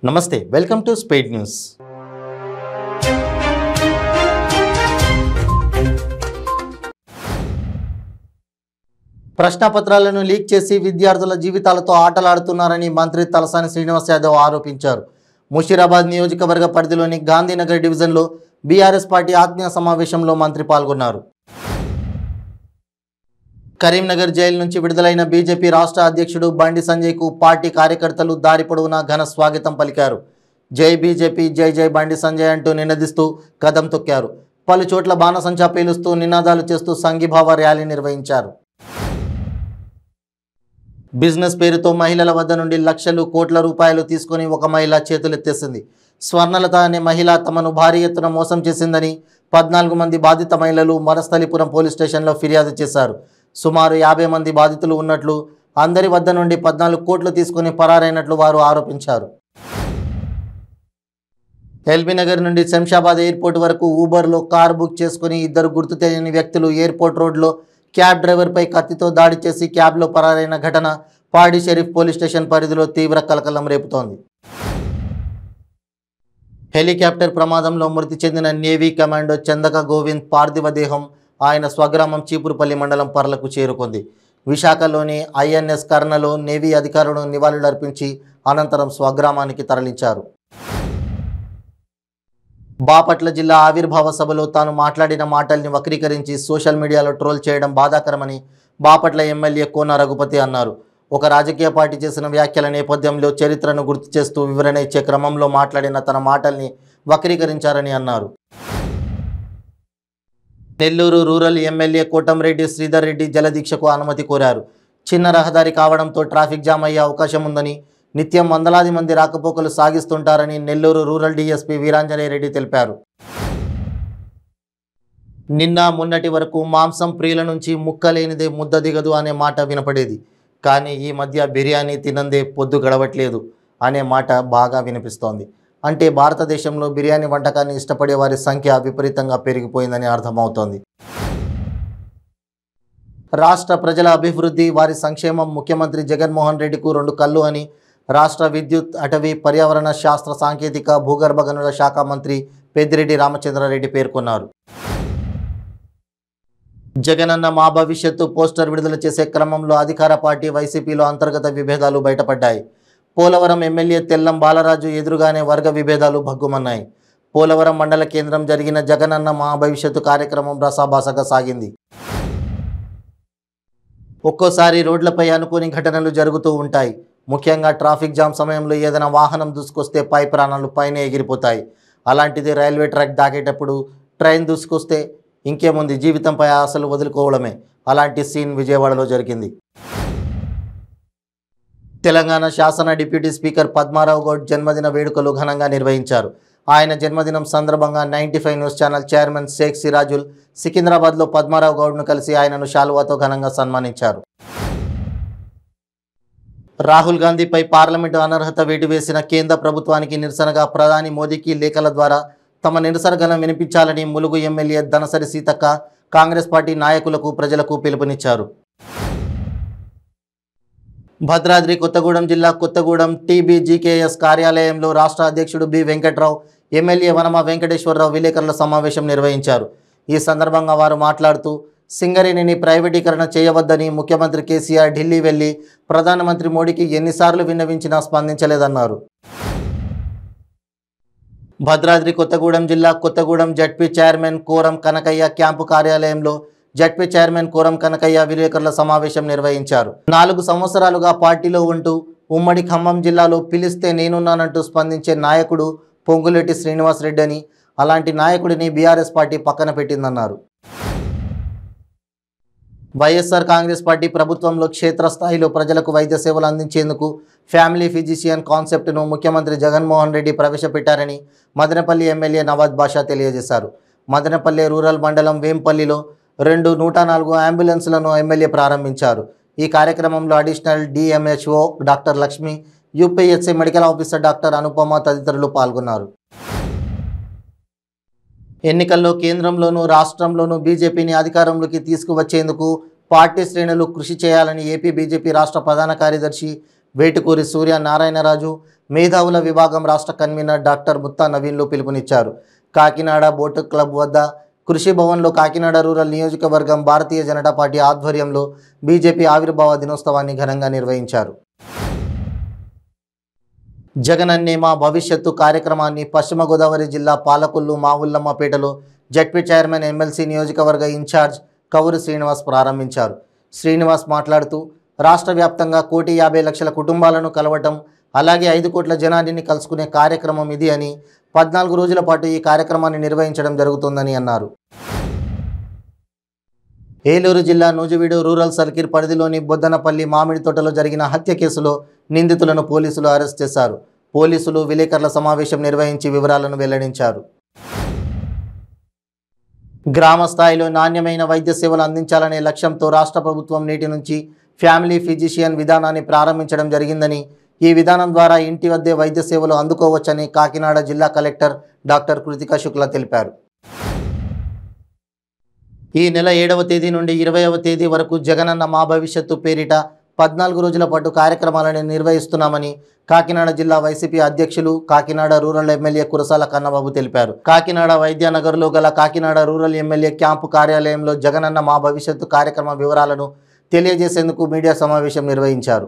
నమస్తే welcome to speed news. ప్రశ్నపత్రాలను leak చేసి విద్యార్థుల జీవితాలతో ఆటలాడుతున్నారని మంత్రి తలసాని శ్రీనివాస్ యాదవ్ ఆరోపించారు. ముషీరాబాద్ నియోజకవర్గ పరిధిలోని గాంధీనగర్ డివిజన్లో బీఆర్ఎస్ పార్టీ ఆత్మీయ సమావేశంలో మంత్రి పాల్గొన్నారు. కరీంనగర్ జైలు నుంచి విడుదలైన బీజేపీ రాష్ట్ర అధ్యక్షుడు బండి సంజయ్కు పార్టీ కార్యకర్తలు దారి పొడవునా ఘన స్వాగతం పలికారు. జై బీజేపీ, జై జై బండి సంజయ్ అంటూ నినదిస్తూ కదం తొక్కారు. పలు చోట్ల బాణసంచా పేలుస్తూ నినాదాలు చేస్తూ సంఘీభావ ర్యాలీ నిర్వహించారు. బిజినెస్ పేరుతో మహిళల వద్ద నుండి లక్షలు కోట్ల రూపాయలు తీసుకుని ఒక మహిళ చేతులెత్తేసింది. స్వర్ణలత అనే మహిళ తమను భారీ ఎత్తున మోసం చేసిందని 14 మంది బాధిత మహిళలు వనస్థలిపురం పోలీస్ స్టేషన్లో ఫిర్యాదు చేశారు. సుమారు 50 మంది బాధితులు ఉన్నట్లు, అందరి వద్ద నుండి 14 కోట్లు తీసుకుని పరారైనట్లు వారు ఆరోపించారు. ఎల్బీనగర్ నుండి శంషాబాద్ ఎయిర్పోర్ట్ వరకు ఊబర్లో కార్ బుక్ చేసుకుని 2 గుర్తు తెలియని వ్యక్తులు ఎయిర్పోర్ట్ రోడ్లో క్యాబ్ డ్రైవర్పై కత్తితో దాడి చేసి క్యాబ్లో పరారైన ఘటన పాడి షరీఫ్ పోలీస్ స్టేషన్ పరిధిలో తీవ్ర కలకలం రేపుతోంది. హెలికాప్టర్ ప్రమాదంలో మృతి చెందిన నేవీ కమాండో చందక గోవింద్ పార్థివ దేహం ఆయన స్వగ్రామం చీపురుపల్లి మండలం పర్లకు చేరుకుంది. విశాఖలోని ఐఎన్ఎస్ కర్నలో నేవీ అధికారులు నివాళులర్పించి అనంతరం స్వగ్రామానికి తరలించారు. బాపట్ల జిల్లా ఆవిర్భావ సభలో తాను మాట్లాడిన మాటల్ని వక్రీకరించి సోషల్ మీడియాలో ట్రోల్ చేయడం బాధాకరమని బాపట్ల ఎమ్మెల్యే కోన రఘుపతి అన్నారు. ఒక రాజకీయ పార్టీ చేసిన వ్యాఖ్యల నేపథ్యంలో చరిత్రను గుర్తు చేస్తూ వివరణ ఇచ్చే క్రమంలో మాట్లాడిన తన మాటల్ని వక్రీకరించారని అన్నారు. నెల్లూరు రూరల్ ఎమ్మెల్యే కోటంరెడ్డి శ్రీధర్ రెడ్డి జలదీక్షకు అనుమతి కోరారు. చిన్న రహదారి కావడంతో ట్రాఫిక్ జామ్ అయ్యే అవకాశం ఉందని, నిత్యం వందలాది మంది రాకపోకలు సాగిస్తుంటారని నెల్లూరు రూరల్ డీఎస్పీ వీరాంజనేయ రెడ్డి తెలిపారు. నిన్న మొన్నటి వరకు మాంసం ప్రియుల నుంచి ముక్కలేనిదే ముద్ద దిగదు అనే మాట వినపడేది. కానీ ఈ మధ్య బిర్యానీ తినందే పొద్దు గడవట్లేదు అనే మాట బాగా వినిపిస్తోంది. అంటే భారతదేశంలో బిర్యానీ వంటకాన్ని ఇష్టపడే వారి సంఖ్య విపరీతంగా పెరిగిపోయిందని అర్థమవుతోంది. రాష్ట్ర ప్రజల అభివృద్ధి, వారి సంక్షేమం ముఖ్యమంత్రి జగన్మోహన్ రెడ్డికు 2 కళ్ళు అని రాష్ట్ర విద్యుత్, అటవీ, పర్యావరణ శాస్త్ర, సాంకేతిక, భూగర్భ గనుల శాఖ మంత్రి పెద్దిరెడ్డి రామచంద్రారెడ్డి పేర్కొన్నారు. జగనన్న మా భవిష్యత్తు పోస్టర్ విడుదల చేసే క్రమంలో అధికార పార్టీ వైసీపీలో అంతర్గత విభేదాలు బయటపడ్డాయి. పోలవరం ఎమ్మెల్యే తెల్లం బాలరాజు ఎదురుగానే వర్గ విభేదాలు భగ్గుమన్నాయి. పోలవరం మండల కేంద్రం జరిగిన జగనన్న మా భవిష్యత్తు కార్యక్రమం రసాభాసగా సాగింది. ఒక్కోసారి రోడ్లపై అనుకోని ఘటనలు జరుగుతూ ఉంటాయి. ముఖ్యంగా ట్రాఫిక్ జామ్ సమయంలో ఏదైనా వాహనం దూసుకొస్తే పై ప్రాణాలు పైన ఎగిరిపోతాయి. అలాంటిది రైల్వే ట్రాక్ దాకేటప్పుడు ట్రైన్ దూసుకొస్తే ఇంకేముంది, జీవితంపై ఆశలు వదులుకోవడమే. అలాంటి సీన్ విజయవాడలో జరిగింది. తెలంగాణ శాసన డిప్యూటీ స్పీకర్ పద్మారావు గౌడ్ జన్మదిన వేడుకలు ఘనంగా నిర్వహించారు. ఆయన జన్మదినం సందర్భంగా 95 న్యూస్ ఛానల్ చైర్మన్ షేక్ సిరాజుల్ సికింద్రాబాద్లో పద్మారావు గౌడ్ను కలిసి ఆయనను శాలువాతో ఘనంగా సన్మానించారు. రాహుల్ గాంధీపై పార్లమెంటు అనర్హత వేటు వేసిన కేంద్ర ప్రభుత్వానికి నిరసనగా ప్రధాని మోదీకి లేఖల ద్వారా తమ నిరసన గలం వినిపించాలని ములుగు ఎమ్మెల్యే దనసరి సీతక్క కాంగ్రెస్ పార్టీ నాయకులకు, ప్రజలకు పిలుపునిచ్చారు. భద్రాద్రి కొత్తగూడెం జిల్లా కొత్తగూడెం టీబీజీకేఎస్ కార్యాలయంలో రాష్ట్ర అధ్యక్షుడు బి వెంకట్రావు, ఎమ్మెల్యే వనమ వెంకటేశ్వరరావు విలేకరుల సమావేశం నిర్వహించారు. ఈ సందర్భంగా వారు మాట్లాడుతూ సింగరేణిని ప్రైవేటీకరణ చేయవద్దని ముఖ్యమంత్రి కేసీఆర్ ఢిల్లీ వెళ్లి ప్రధానమంత్రి మోడీకి ఎన్నిసార్లు విన్నవించినా స్పందించలేదన్నారు. భద్రాద్రి కొత్తగూడెం జిల్లా Kothagudem ZP chairman Koram Kanakaiah camp కార్యాలయంలో జడ్పీ చైర్మన్ కోరం కనకయ్య విలేకరుల సమావేశం నిర్వహించారు. 4 సంవత్సరాలుగా పార్టీలో ఉంటూ ఉమ్మడి ఖమ్మం జిల్లాలో పిలిస్తే నేనున్నానంటూ స్పందించే నాయకుడు పొంగులేటి శ్రీనివాసరెడ్డి అని, అలాంటి నాయకుడిని బీఆర్ఎస్ పార్టీ పక్కన పెట్టిందన్నారు. వైఎస్ఆర్ కాంగ్రెస్ పార్టీ ప్రభుత్వంలో క్షేత్రస్థాయిలో ప్రజలకు వైద్య సేవలు అందించేందుకు ఫ్యామిలీ ఫిజిషియన్ కాన్సెప్ట్ను ముఖ్యమంత్రి జగన్మోహన్ రెడ్డి ప్రవేశపెట్టారని మదనపల్లి ఎమ్మెల్యే నవాజ్ బాషా తెలియజేశారు. మదనపల్లి రూరల్ మండలం వేంపల్లిలో 2 104 అంబులెన్స్లను ఎమ్మెల్యే ప్రారంభించారు. ఈ కార్యక్రమంలో additional DMHO doctor Lakshmi, UPHC medical officer doctor Anupama తదితరులు పాల్గొన్నారు. ఎన్నికల్లో కేంద్రంలోనూ రాష్ట్రంలోనూ బీజేపీని అధికారంలోకి తీసుకువచ్చేందుకు పార్టీ శ్రేణులు కృషి చేయాలని ఏపీ బీజేపీ రాష్ట్ర ప్రధాన కార్యదర్శి వేటుకూరి సూర్య నారాయణరాజు మేధావుల విభాగం రాష్ట్ర కన్వీనర్ డాక్టర్ ముత్తా నవీన్లు పిలుపునిచ్చారు. కాకినాడ బోట్ క్లబ్ వద్ద కృషి భవన్లో కాకినాడ రూరల్ నియోజకవర్గం భారతీయ జనతా పార్టీ ఆధ్వర్యంలో బీజేపీ ఆవిర్భావ దినోత్సవాన్ని ఘనంగా నిర్వహించారు. జగనన్నే మా భవిష్యత్తు కార్యక్రమాన్ని పశ్చిమ గోదావరి జిల్లా పాలకొల్లు మావుల్లమ్మపేటలో జడ్పీ చైర్మన్ ఎమ్మెల్సీ నియోజకవర్గ ఇన్ఛార్జ్ కౌరు శ్రీనివాస్ ప్రారంభించారు. శ్రీనివాస్ మాట్లాడుతూ రాష్ట్ర వ్యాప్తంగా 1,50,00,000 కుటుంబాలను కలవటం, అలాగే 5 కోట్ల జనాన్ని కలుసుకునే కార్యక్రమం ఇది అని 14 రోజుల పాటు ఈ కార్యక్రమాన్ని నిర్వహించడం జరుగుతుందని అన్నారు. ఏలూరు జిల్లా నూజివీడు రూరల్ సర్కిల్ పరిధిలోని బొద్దనపల్లి మామిడి తోటలో జరిగిన హత్య కేసులో నిందితులను పోలీసులు అరెస్ట్ చేశారు. పోలీసులు విలేకరుల సమావేశం నిర్వహించి వివరాలను వెల్లడించారు. గ్రామ స్థాయిలో నాణ్యమైన వైద్య సేవలు అందించాలనే లక్ష్యంతో రాష్ట్ర ప్రభుత్వం నేటి నుంచి ఫ్యామిలీ ఫిజిషియన్ విధానాన్ని ప్రారంభించడం జరిగిందని, ఈ విధానం ద్వారా ఇంటి వద్దే వైద్య సేవలు అందుకోవచ్చని కాకినాడ జిల్లా కలెక్టర్ డాక్టర్ కృతికా శుక్లా తెలిపారు. ఈ నెల 7వ తేదీ నుండి 20వ తేదీ వరకు జగనన్న మా భవిష్యత్తు పేరిట 14 రోజుల పాటు కార్యక్రమాలను నిర్వహిస్తున్నామని కాకినాడ జిల్లా వైసీపీ అధ్యక్షులు, కాకినాడ రూరల్ ఎమ్మెల్యే కురసాల కన్నబాబు తెలిపారు. కాకినాడ వైద్యనగర్లో గల కాకినాడ రూరల్ ఎమ్మెల్యే క్యాంపు కార్యాలయంలో జగనన్న మా భవిష్యత్తు కార్యక్రమ వివరాలను తెలియజేసేందుకు మీడియా సమావేశం నిర్వహించారు.